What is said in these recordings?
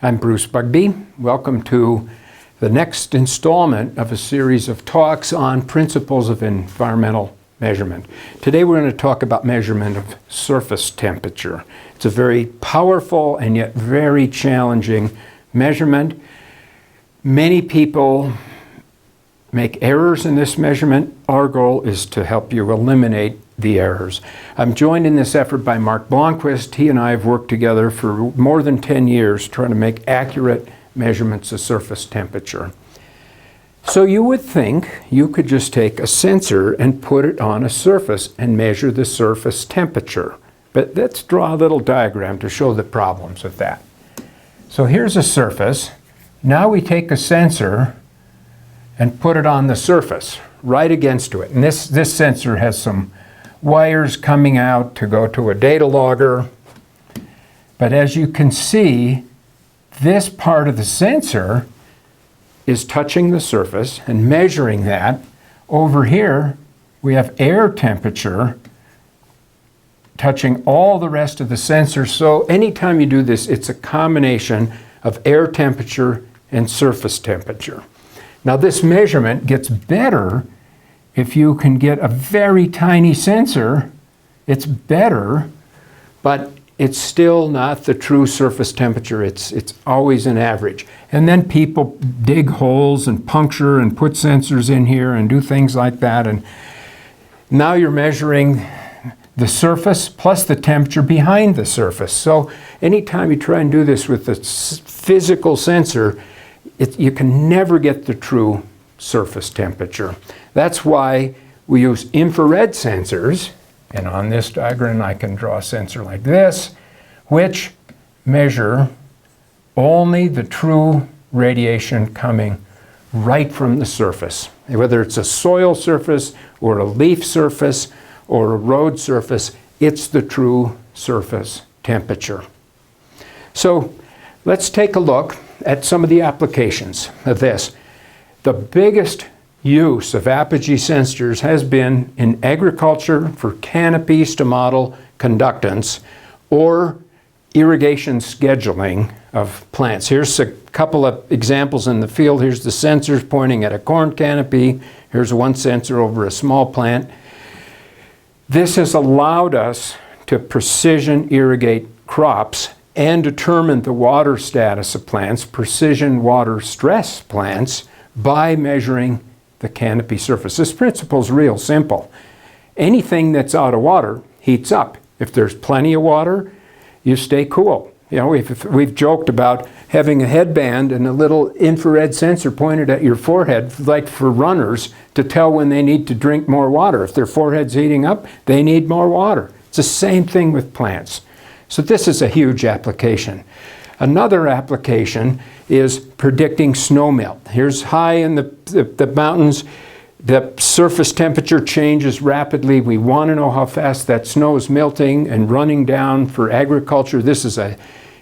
I'm Bruce Bugbee. Welcome to the next installment of a series of talks on principles of environmental measurement. Today we're going to talk about measurement of surface temperature. It's a very powerful and yet very challenging measurement. Many people make errors in this measurement. Our goal is to help you eliminate the errors. I'm joined in this effort by Mark Blomqvist. He and I have worked together for more than 10 years trying to make accurate measurements of surface temperature. So you would think you could just take a sensor and put it on a surface and measure the surface temperature. But let's draw a little diagram to show the problems with that. So here's a surface. Now we take a sensor and put it on the surface, right against to it. And this sensor has some wires coming out to go to a data logger. But as you can see, this part of the sensor is touching the surface and measuring that. Over here, we have air temperature touching all the rest of the sensor. So anytime you do this, it's a combination of air temperature and surface temperature. Now this measurement gets better if you can get a very tiny sensor. It's better, but it's still not the true surface temperature. It's always an average. And then people dig holes and puncture and put sensors in here and do things like that. And now you're measuring the surface plus the temperature behind the surface. So anytime you try and do this with a physical sensor, you can never get the true surface temperature. That's why we use infrared sensors. And on this diagram, I can draw a sensor like this, which measure only the true radiation coming right from the surface. Whether it's a soil surface or a leaf surface or a road surface, it's the true surface temperature. So let's take a look at some of the applications of this. The biggest use of Apogee sensors has been in agriculture for Canopy, Stomatal, Conductance, or irrigation scheduling of plants. Here's a couple of examples in the field. Here's the sensors pointing at a corn canopy. Here's one sensor over a small plant. This has allowed us to precision irrigate crops and determine the water status of plants, precision water stress plants, by measuring the canopy surface. This principle is real simple. Anything that's out of water heats up. If there's plenty of water, you stay cool. You know, we've joked about having a headband and a little infrared sensor pointed at your forehead, like for runners, to tell when they need to drink more water. If their forehead's heating up, they need more water. It's the same thing with plants. So this is a huge application. Another application is predicting snow melt. Here's high in the mountains. The surface temperature changes rapidly. We want to know how fast that snow is melting and running down for agriculture. This is a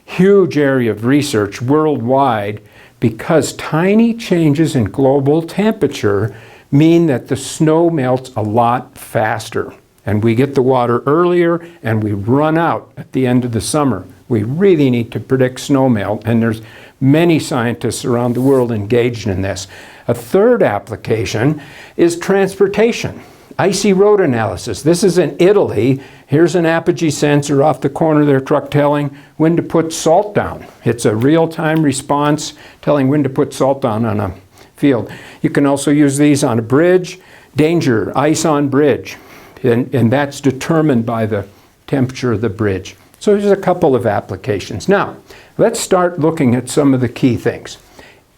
huge area of research worldwide because tiny changes in global temperature mean that the snow melts a lot faster. And we get the water earlier and we run out at the end of the summer. We really need to predict snow melt, and there's many scientists around the world engaged in this. A third application is transportation. Icy road analysis. This is in Italy. Here's an Apogee sensor off the corner of their truck telling when to put salt down. It's a real-time response telling when to put salt down on a field. You can also use these on a bridge. Danger, ice on bridge. And that's determined by the temperature of the bridge. So there's a couple of applications. Now, let's start looking at some of the key things.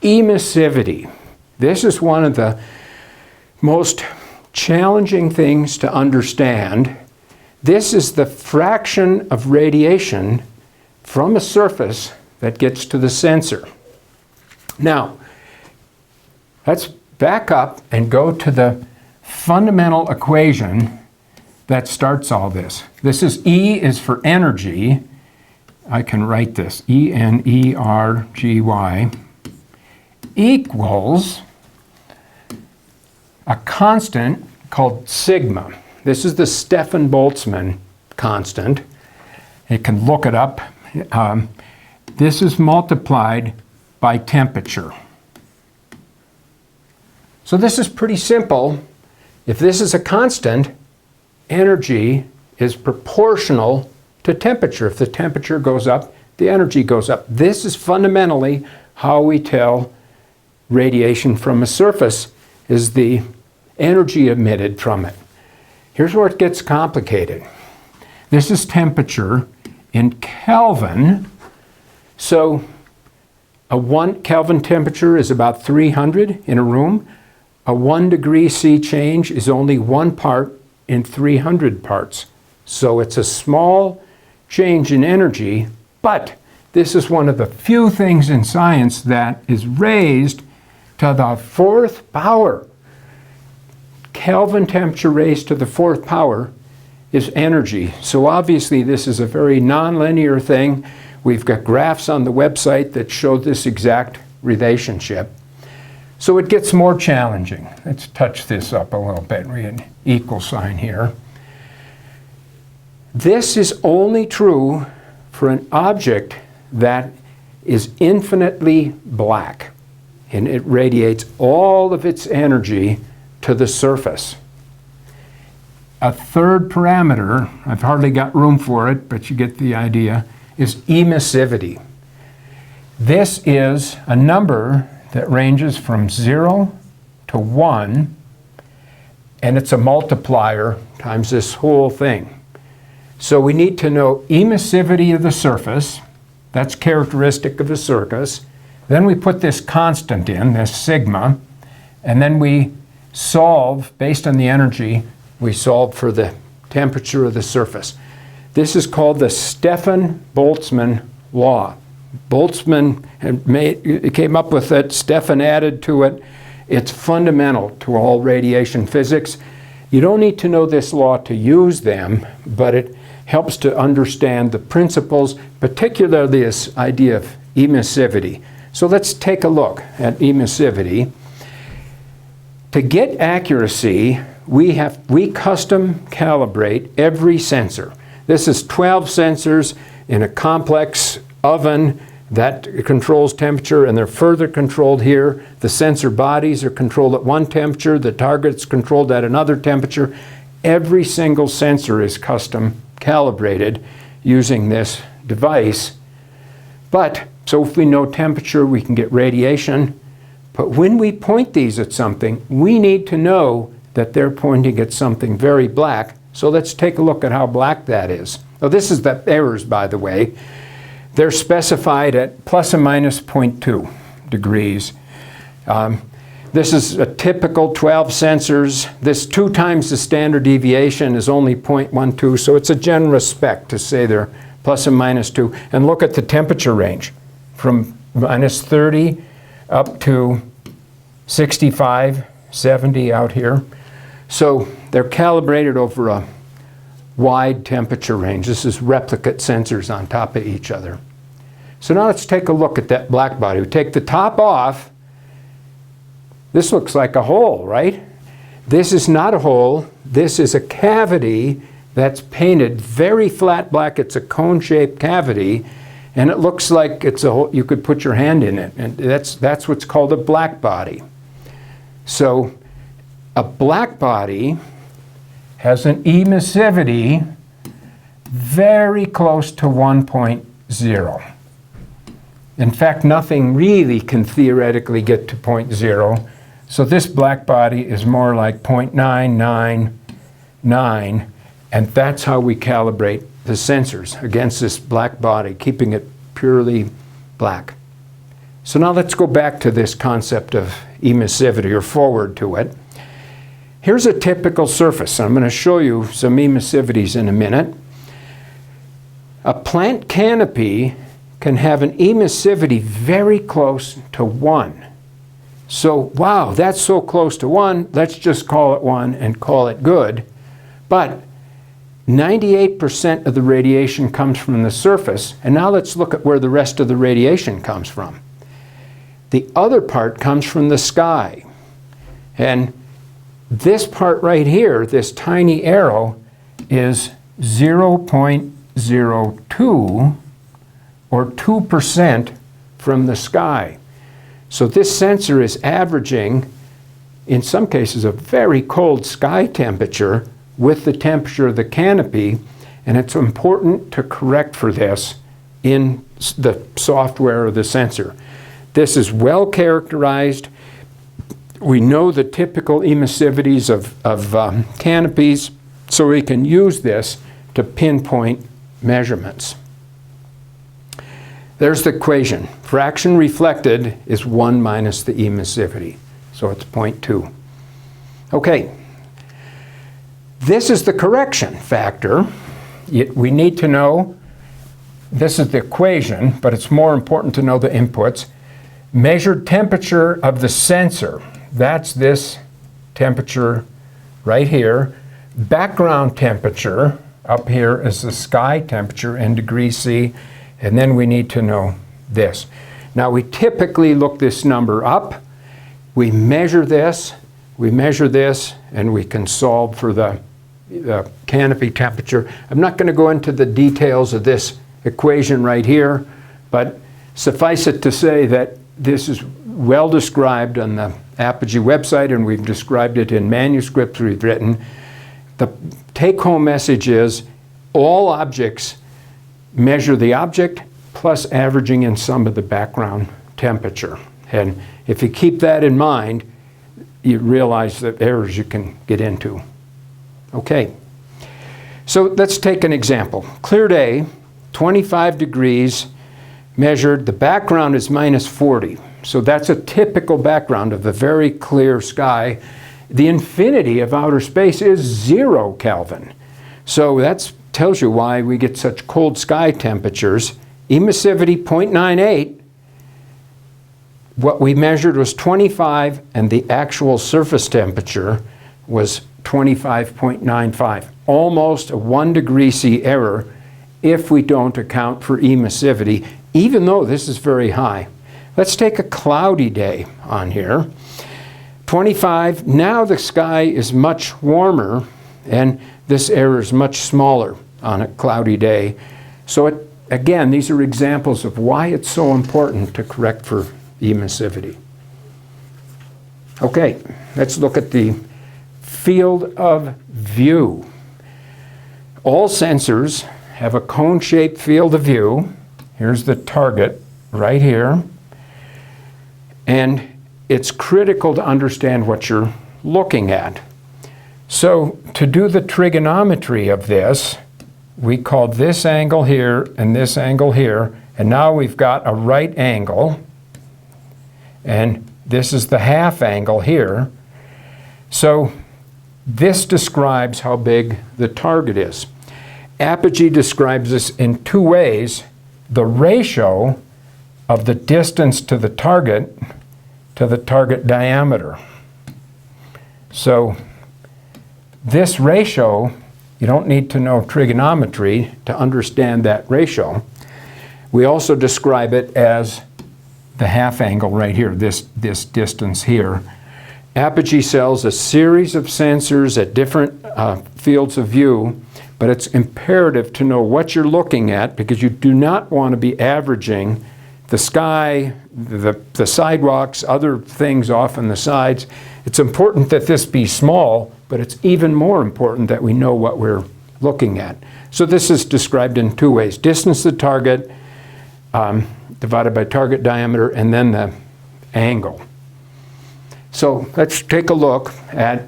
Emissivity. This is one of the most challenging things to understand. This is the fraction of radiation from a surface that gets to the sensor. Now, let's back up and go to the fundamental equation that starts all this. This is E is for energy. I can write this, energy equals a constant called sigma. This is the Stefan Boltzmann constant. You can look it up. This is multiplied by temperature. So this is pretty simple. If this is a constant, energy is proportional to temperature. If the temperature goes up, the energy goes up. This is fundamentally how we tell radiation from a surface, is the energy emitted from it. Here's where it gets complicated. This is temperature in Kelvin. So a 1 Kelvin temperature is about 300 in a room. A 1 degree C change is only 1 part in 300 parts. So it's a small change in energy, but this is one of the few things in science that is raised to the 4th power. Kelvin temperature raised to the 4th power is energy. So obviously this is a very nonlinear thing. We've got graphs on the website that show this exact relationship. So it gets more challenging. Let's touch this up a little bit. We had an equal sign here. This is only true for an object that is infinitely black, and it radiates all of its energy to the surface. A third parameter, I've hardly got room for it, but you get the idea, is emissivity. This is a number that ranges from 0 to 1, and it's a multiplier times this whole thing. So we need to know emissivity of the surface. That's characteristic of the surface. Then we put this constant in, this sigma, and then we solve, based on the energy, we solve for the temperature of the surface. This is called the Stefan-Boltzmann law. Boltzmann came up with it, Stefan added to it. It's fundamental to all radiation physics. You don't need to know this law to use them, but it helps to understand the principles, particularly this idea of emissivity. So let's take a look at emissivity. To get accuracy, we custom calibrate every sensor. This is 12 sensors in a complex oven that controls temperature, and they're further controlled here. The sensor bodies are controlled at one temperature, the target's controlled at another temperature. Every single sensor is custom calibrated using this device. But, so if we know temperature, we can get radiation. But when we point these at something, we need to know that they're pointing at something very black. So let's take a look at how black that is. Oh, this is the errors, by the way. They're specified at plus or minus 0.2 degrees. This is a typical 12 sensors. This 2 times the standard deviation is only 0.12, so it's a generous spec to say they're plus or minus 2. And look at the temperature range from minus 30 up to 65, 70 out here. So they're calibrated over a wide temperature range. This is replicate sensors on top of each other. So now let's take a look at that blackbody. We take the top off. This looks like a hole, right? This is not a hole. This is a cavity that's painted very flat black. It's a cone-shaped cavity, and it looks like it's a hole. You could put your hand in it, and that's what's called a blackbody. So a blackbody has an emissivity very close to 1.0. In fact, nothing really can theoretically get to 0.0. So this blackbody is more like 0.999, and that's how we calibrate the sensors against this black body, keeping it purely black. So now let's go back to this concept of emissivity, or forward to it. Here's a typical surface. I'm going to show you some emissivities in a minute. A plant canopy can have an emissivity very close to 1. So, wow, that's so close to 1, let's just call it 1 and call it good. But 98% of the radiation comes from the surface, and now let's look at where the rest of the radiation comes from. The other part comes from the sky. And this part right here, this tiny arrow, is 0.02 or 2% from the sky. So this sensor is averaging, in some cases, a very cold sky temperature with the temperature of the canopy, and it's important to correct for this in the software of the sensor. This is well characterized. We know the typical emissivities of canopies, so we can use this to pinpoint measurements. There's the equation. Fraction reflected is 1 minus the emissivity, so it's 0.2. Okay, this is the correction factor. We need to know, this is the equation, but it's more important to know the inputs. Measured temperature of the sensor, that's this temperature right here. Background temperature, up here is the sky temperature in degrees C, and then we need to know this. Now we typically look this number up, we measure this, and we can solve for the canopy temperature. I'm not going to go into the details of this equation right here, but suffice it to say that this is well described on the Apogee website, and we've described it in manuscripts we've written. The take-home message is all objects measure the object plus averaging in some of the background temperature. And if you keep that in mind, you realize the errors you can get into. Okay, so let's take an example. Clear day, 25 degrees, measured. The background is minus 40. So that's a typical background of a very clear sky. The infinity of outer space is 0 Kelvin. So that tells you why we get such cold sky temperatures. Emissivity 0.98. What we measured was 25, and the actual surface temperature was 25.95. Almost a 1 degree C error if we don't account for emissivity, even though this is very high. Let's take a cloudy day on here. 25, now the sky is much warmer, and this error is much smaller on a cloudy day. So again, these are examples of why it's so important to correct for emissivity. Okay, let's look at the field of view. All sensors have a cone-shaped field of view. Here's the target right here. And it's critical to understand what you're looking at. So to do the trigonometry of this, we called this angle here and this angle here, and now we've got a right angle, and this is the half angle here. So this describes how big the target is. Apogee describes this in two ways: the ratio of the distance to the target diameter. So this ratio, you don't need to know trigonometry to understand that ratio. We also describe it as the half angle right here, this distance here. Apogee sells a series of sensors at different fields of view, but it's imperative to know what you're looking at, because you do not want to be averaging the sky, the sidewalks, other things off on the sides. It's important that this be small, but it's even more important that we know what we're looking at. So this is described in two ways: distance to target divided by target diameter, and then the angle. So let's take a look at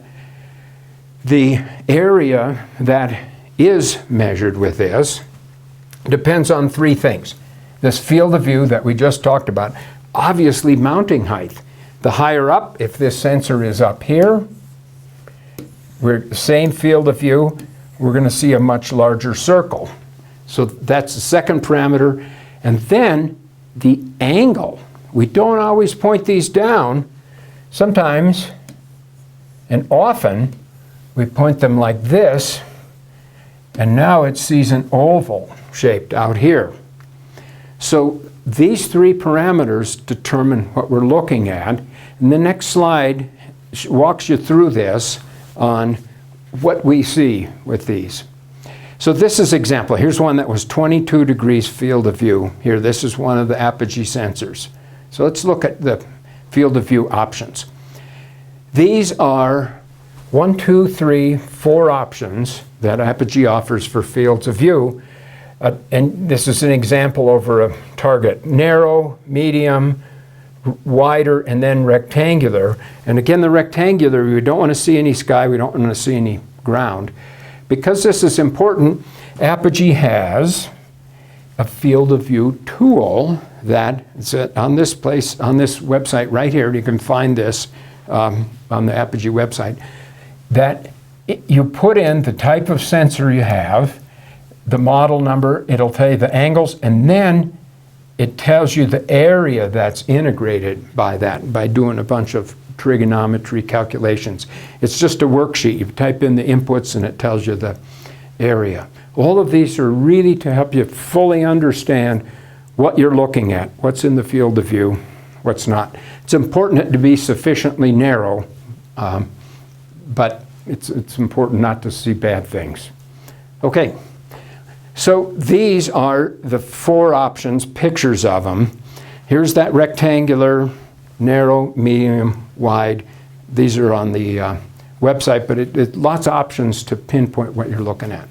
the area that is measured with this. Depends on three things. This field of view that we just talked about, obviously mounting height. The higher up, if this sensor is up here, we're same field of view, we're going to see a much larger circle. So that's the second parameter. And then the angle. We don't always point these down. Sometimes, and often, we point them like this, and now it sees an oval shaped out here. So these three parameters determine what we're looking at. And the next slide walks you through this on what we see with these. So this is example. Here's one that was 22 degrees field of view. Here, this is one of the Apogee sensors. So let's look at the field of view options. These are 1, 2, 3, 4 options that Apogee offers for fields of view. And this is an example over a target. Narrow, medium, wider, and then rectangular. And again, the rectangular, we don't want to see any sky, we don't want to see any ground. Because this is important, Apogee has a field of view tool that is on this website right here. You can find this on the Apogee website. That you put in the type of sensor you have, the model number, it'll tell you the angles, and then it tells you the area that's integrated by that, by doing a bunch of trigonometry calculations. It's just a worksheet. You type in the inputs and it tells you the area. All of these are really to help you fully understand what you're looking at, what's in the field of view, what's not. It's important to be sufficiently narrow, but it's important not to see bad things. Okay, so these are the 4 options, pictures of them. Here's that rectangular, narrow, medium, wide. These are on the website, but it lots of options to pinpoint what you're looking at.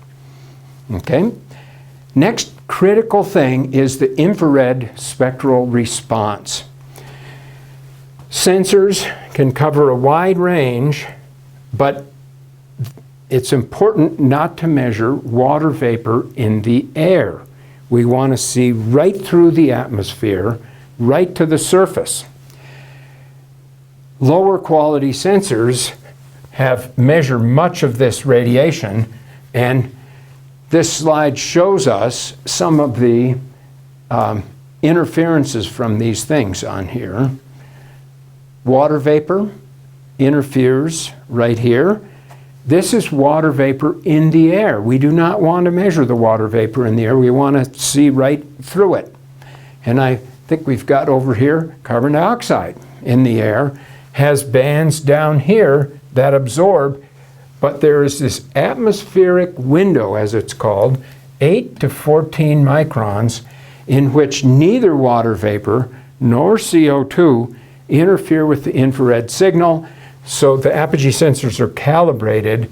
Okay? Next critical thing is the infrared spectral response. Sensors can cover a wide range, but it's important not to measure water vapor in the air. We want to see right through the atmosphere, right to the surface. Lower quality sensors measure much of this radiation, and this slide shows us some of the interferences from these things on here. Water vapor interferes right here. This is water vapor in the air. We do not want to measure the water vapor in the air. We want to see right through it. And I think we've got over here carbon dioxide in the air, has bands down here that absorb, but there is this atmospheric window, as it's called, 8 to 14 microns, in which neither water vapor nor CO2 interfere with the infrared signal. So the Apogee sensors are calibrated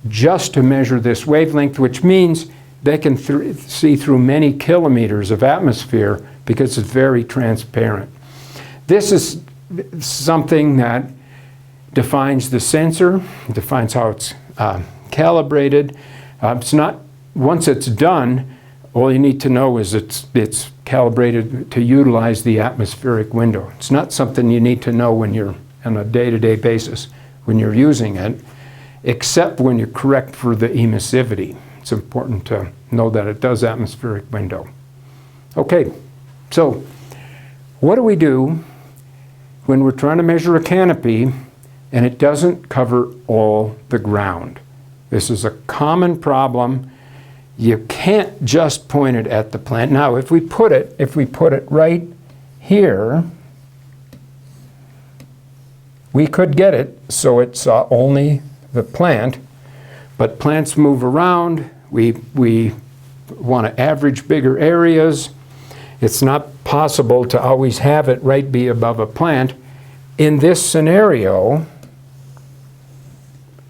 just to measure this wavelength, which means they can see through many kilometers of atmosphere because it's very transparent. This is something that defines the sensor, defines how it's calibrated. It's not, once it's done, all you need to know is it's calibrated to utilize the atmospheric window. It's not something you need to know when you're on a day-to-day basis when you're using it, except when you correct for the emissivity. It's important to know that it does atmospheric window. Okay, so what do we do when we're trying to measure a canopy and it doesn't cover all the ground? This is a common problem. You can't just point it at the plant. Now, if we put it right here, we could get it so it's only the plant, but plants move around. We want to average bigger areas. It's not possible to always have it right be above a plant. In this scenario,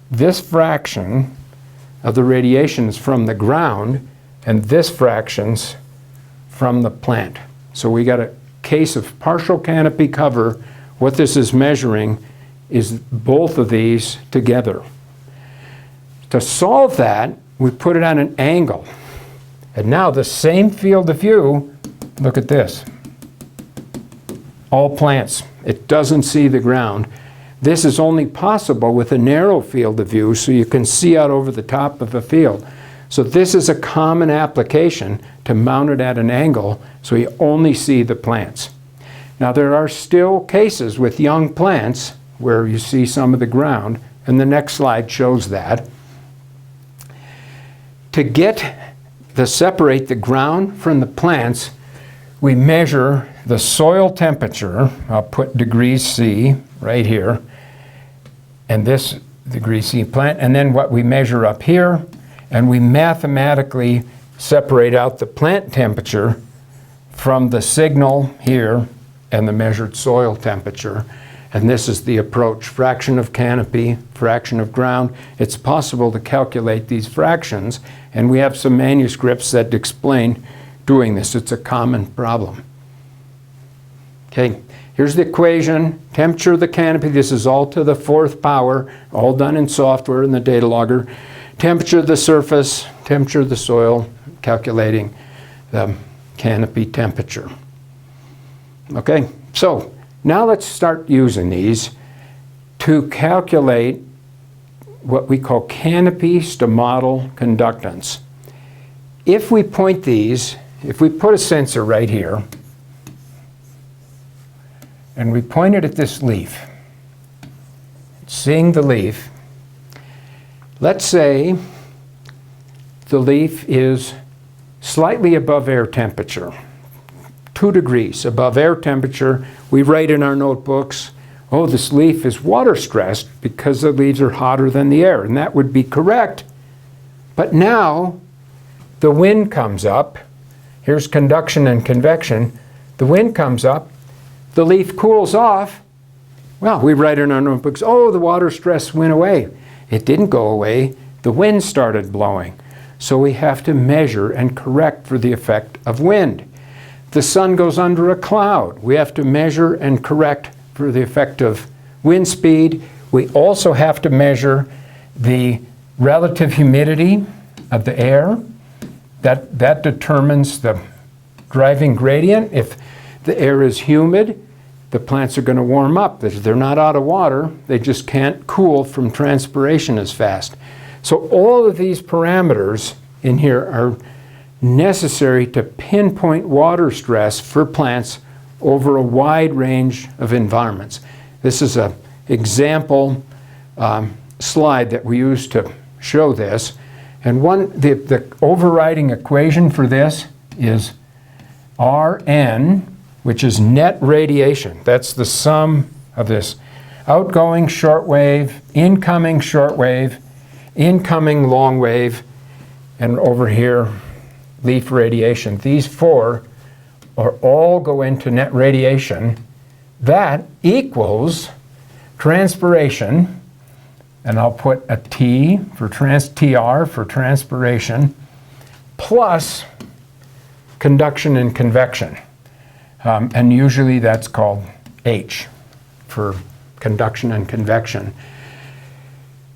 this fraction of the radiation is from the ground, and this fraction's from the plant. So we got a case of partial canopy cover. What this is measuring is both of these together. To solve that, we put it on an angle. And now the same field of view, look at this. All plants. It doesn't see the ground. This is only possible with a narrow field of view, so you can see out over the top of a field. So this is a common application to mount it at an angle so you only see the plants. Now there are still cases with young plants where you see some of the ground, and the next slide shows that. To separate the ground from the plants, we measure the soil temperature. I'll put degrees C right here, and this degree C plant, and then what we measure up here, and we mathematically separate out the plant temperature from the signal here and the measured soil temperature. And this is the approach: fraction of canopy, fraction of ground. It's possible to calculate these fractions, and we have some manuscripts that explain doing this. It's a common problem. Okay, here's the equation: temperature of the canopy. This is all to the 4th power, all done in software in the data logger. Temperature of the surface, temperature of the soil, calculating the canopy temperature. Okay, so now let's start using these to calculate what we call canopy stomatal conductance. If we point these, if we put a sensor right here, and we point it at this leaf, seeing the leaf, let's say the leaf is slightly above air temperature, 2 degrees above air temperature. We write in our notebooks, oh, this leaf is water stressed because the leaves are hotter than the air, and that would be correct. But now the wind comes up. Here's conduction and convection. The wind comes up, the leaf cools off. Well, we write in our notebooks, oh, the water stress went away. It didn't go away. The wind started blowing. So we have to measure and correct for the effect of wind. The sun goes under a cloud. We have to measure and correct for the effect of wind speed. We also have to measure the relative humidity of the air. That determines the driving gradient. If the air is humid, the plants are going to warm up. They're not out of water. They just can't cool from transpiration as fast. So all of these parameters in here are necessary to pinpoint water stress for plants over a wide range of environments. This is an example slide that we use to show this. And the overriding equation for this is Rn, which is net radiation. That's the sum of this outgoing short wave, incoming short wave, incoming long wave, and over here, leaf radiation. These 4 are all go into net radiation. That equals transpiration, and I'll put a T for TR for transpiration, plus conduction and convection. And usually that's called H for conduction and convection.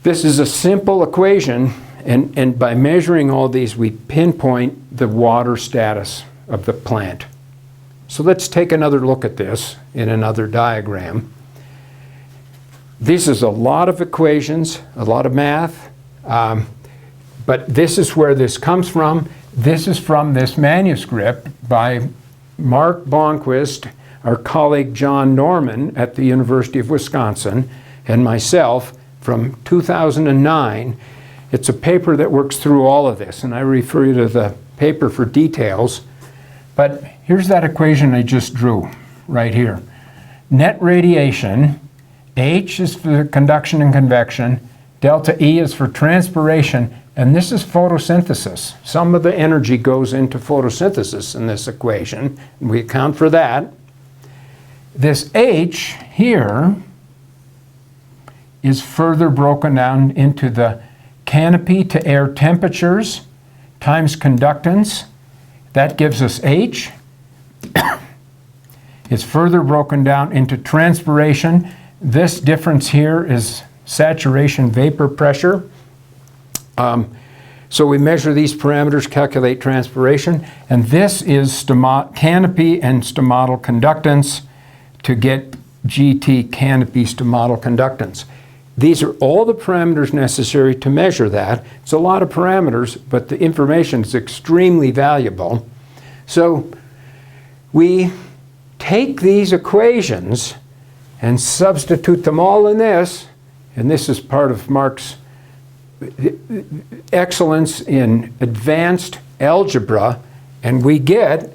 This is a simple equation, and by measuring all these, we pinpoint the water status of the plant. So let's take another look at this in another diagram. This is a lot of equations, a lot of math, but this is where this comes from. This is from this manuscript by Mark Bonquist, our colleague John Norman at the University of Wisconsin, and myself from 2009. It's a paper that works through all of this, and I refer you to the paper for details. But here's that equation I just drew right here. Net radiation, H is for conduction and convection, delta E is for transpiration, and this is photosynthesis. Some of the energy goes into photosynthesis in this equation, and we account for that. This H here is further broken down into the canopy to air temperatures times conductance. That gives us H. It's further broken down into transpiration. This difference here is saturation vapor pressure. So we measure these parameters, calculate transpiration, and this is canopy and stomatal conductance to get GT, canopy stomatal conductance. These are all the parameters necessary to measure that. It's a lot of parameters, but the information is extremely valuable. So we take these equations and substitute them all in this, and this is part of Mark's excellence in advanced algebra, and we get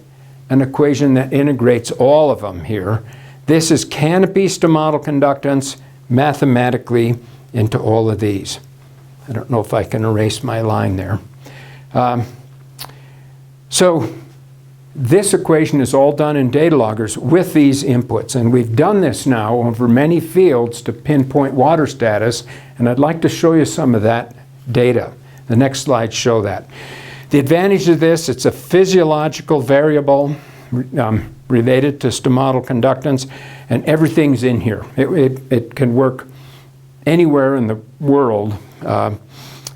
an equation that integrates all of them here. This is canopy stomatal conductance mathematically into all of these. I don't know if I can erase my line there. So this equation is all done in data loggers with these inputs, and we've done this now over many fields to pinpoint water status, and I'd like to show you some of that data. The next slides show that. The advantage of this, it's a physiological variable related to stomatal conductance, and everything's in here. It can work anywhere in the world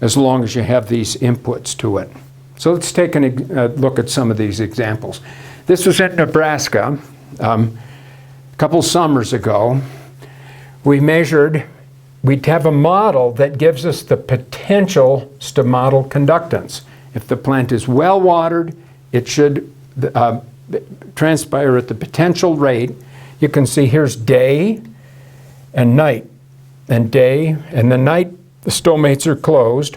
as long as you have these inputs to it. So let's take a look at some of these examples. This was in Nebraska a couple summers ago. We measured, we'd have a model that gives us the potential stomatal conductance. If the plant is well watered, it should transpire at the potential rate. You can see here's day and night. And day and the night, the stomates are closed.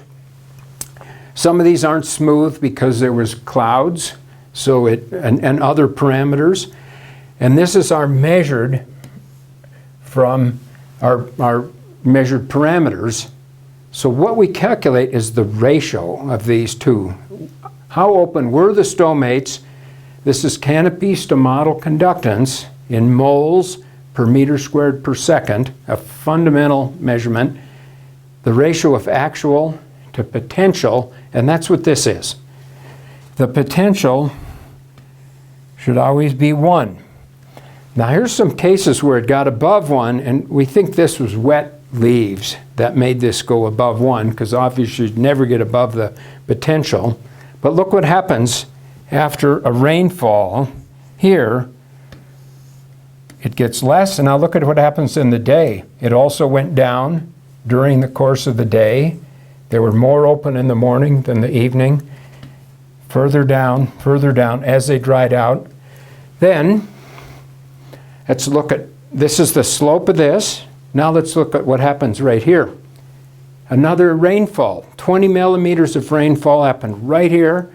Some of these aren't smooth because there was clouds, so and other parameters. And this is our measured from our measured parameters. So what we calculate is the ratio of these two. How open were the stomates? This is Canopy stomatal conductance in moles per meter squared per second, a fundamental measurement. The ratio of actual to potential, and that's what this is. The potential should always be 1. Now here's some cases where it got above 1, and we think this was wet leaves that made this go above 1, because obviously you'd never get above the potential. But look what happens after a rainfall. Here, it gets less, and now look at what happens in the day. It also went down during the course of the day. They were more open in the morning than the evening. Further down as they dried out. Then, let's look at, this is the slope of this. Now let's look at what happens right here. Another rainfall, 20 millimeters of rainfall happened right here.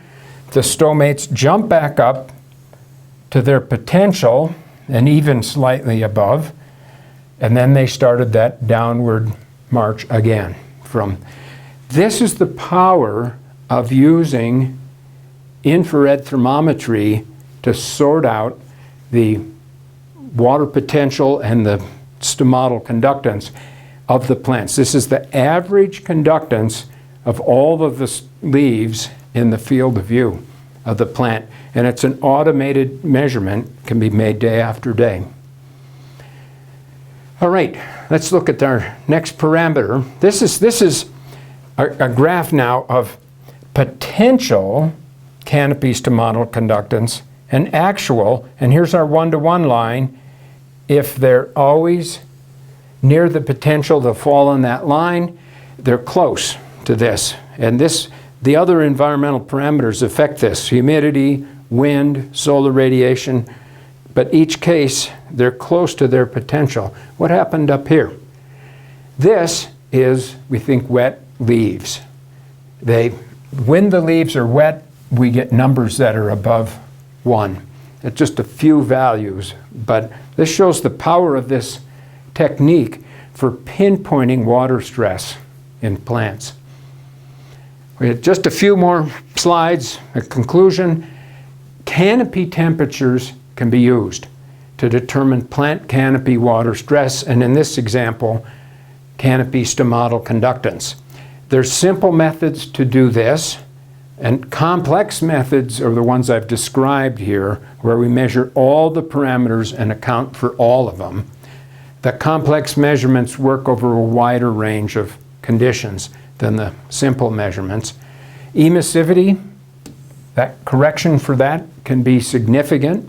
The stomates jump back up to their potential and even slightly above. And then they started that downward march again. This is the power of using infrared thermometry to sort out the water potential and the stomatal conductance of the plants. This is the average conductance of all of the leaves in the field of view of the plant. And it's an automated measurement, can be made day after day. All right, let's look at our next parameter. This is a graph now of potential canopy stomatal conductance and actual, and here's our 1-to-1 line. If they're always near the potential to fall on that line, they're close to this. And the other environmental parameters affect this: humidity, wind, solar radiation. But each case, they're close to their potential. What happened up here? This is, we think, wet leaves. When the leaves are wet, we get numbers that are above 1. It's just a few values, but this shows the power of this technique for pinpointing water stress in plants. We have just a few more slides. A conclusion: canopy temperatures can be used to determine plant canopy water stress, and in this example, canopy stomatal conductance. There's simple methods to do this, and complex methods are the ones I've described here, where we measure all the parameters and account for all of them. The complex measurements work over a wider range of conditions than the simple measurements. Emissivity, that correction for that can be significant.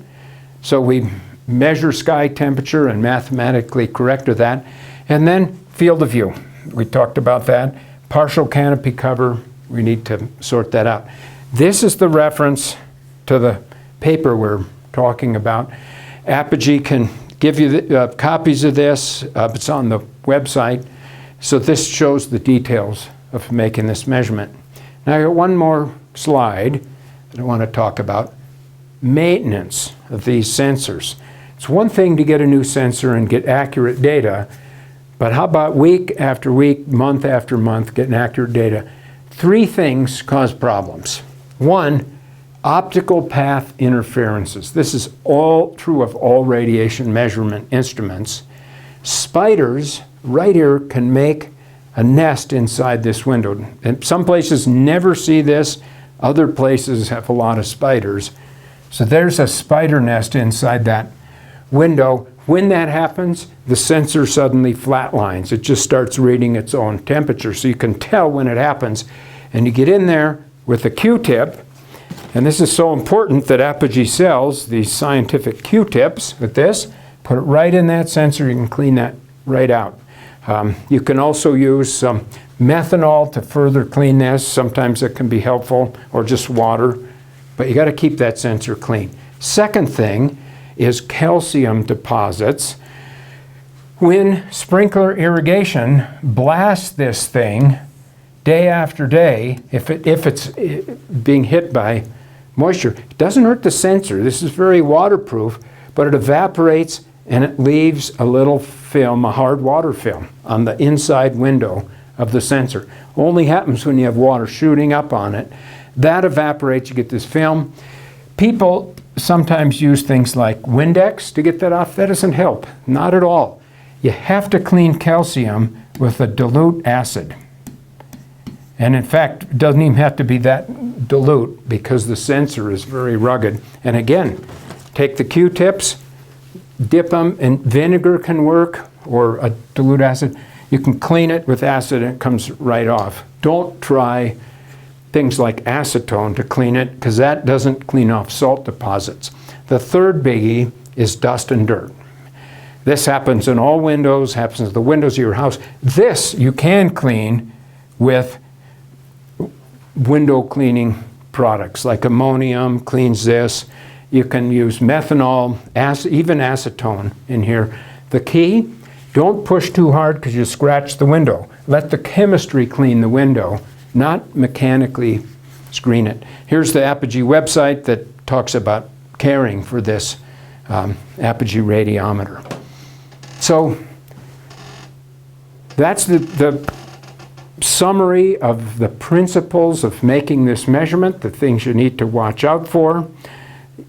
So we measure sky temperature and mathematically correct to that. And then field of view, we talked about that. Partial canopy cover, we need to sort that out. This is the reference to the paper we're talking about. Apogee can give you copies of this. It's on the website. So this shows the details of making this measurement. Now I got one more slide that I want to talk about. Maintenance of these sensors. It's one thing to get a new sensor and get accurate data, But how about week after week, month after month, getting accurate data? 3 things cause problems. 1, optical path interferences. This is all true of all radiation measurement instruments. Spiders right here can make a nest inside this window. And some places never see this. Other places have a lot of spiders. So there's a spider nest inside that window. When that happens, the sensor suddenly flatlines. It just starts reading its own temperature. So you can tell when it happens. And you get in there with a Q-tip. And this is so important that Apogee sells these scientific Q-tips with this. Put it right in that sensor. You can clean that right out. You can also use some methanol to further clean this. Sometimes it can be helpful, or just water. But you got to keep that sensor clean. Second thing is calcium deposits. When sprinkler irrigation blasts this thing day after day, if it's being hit by moisture, it doesn't hurt the sensor. This is very waterproof, but it evaporates and it leaves a little film, a hard water film, on the inside window of the sensor. Only happens when you have water shooting up on it. That evaporates, you get this film. People sometimes use things like Windex to get that off. That doesn't help, not at all. You have to clean calcium with a dilute acid. And in fact, it doesn't even have to be that dilute because the sensor is very rugged. And again, take the Q-tips, dip them, and vinegar can work, or a dilute acid. You can clean it with acid and it comes right off. Don't try things like acetone to clean it, because that doesn't clean off salt deposits. The third biggie is dust and dirt. This happens in all windows, happens in the windows of your house. This you can clean with window cleaning products, like ammonium cleans this. You can use methanol, even acetone in here. The key, don't push too hard because you scratch the window. Let the chemistry clean the window, not mechanically screen it. Here's the Apogee website that talks about caring for this Apogee radiometer. So that's the summary of the principles of making this measurement, the things you need to watch out for.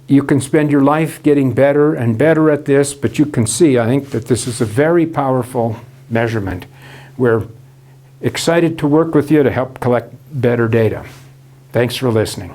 You can spend your life getting better and better at this, but you can see, I think, that this is a very powerful measurement. We're excited to work with you to help collect better data. Thanks for listening.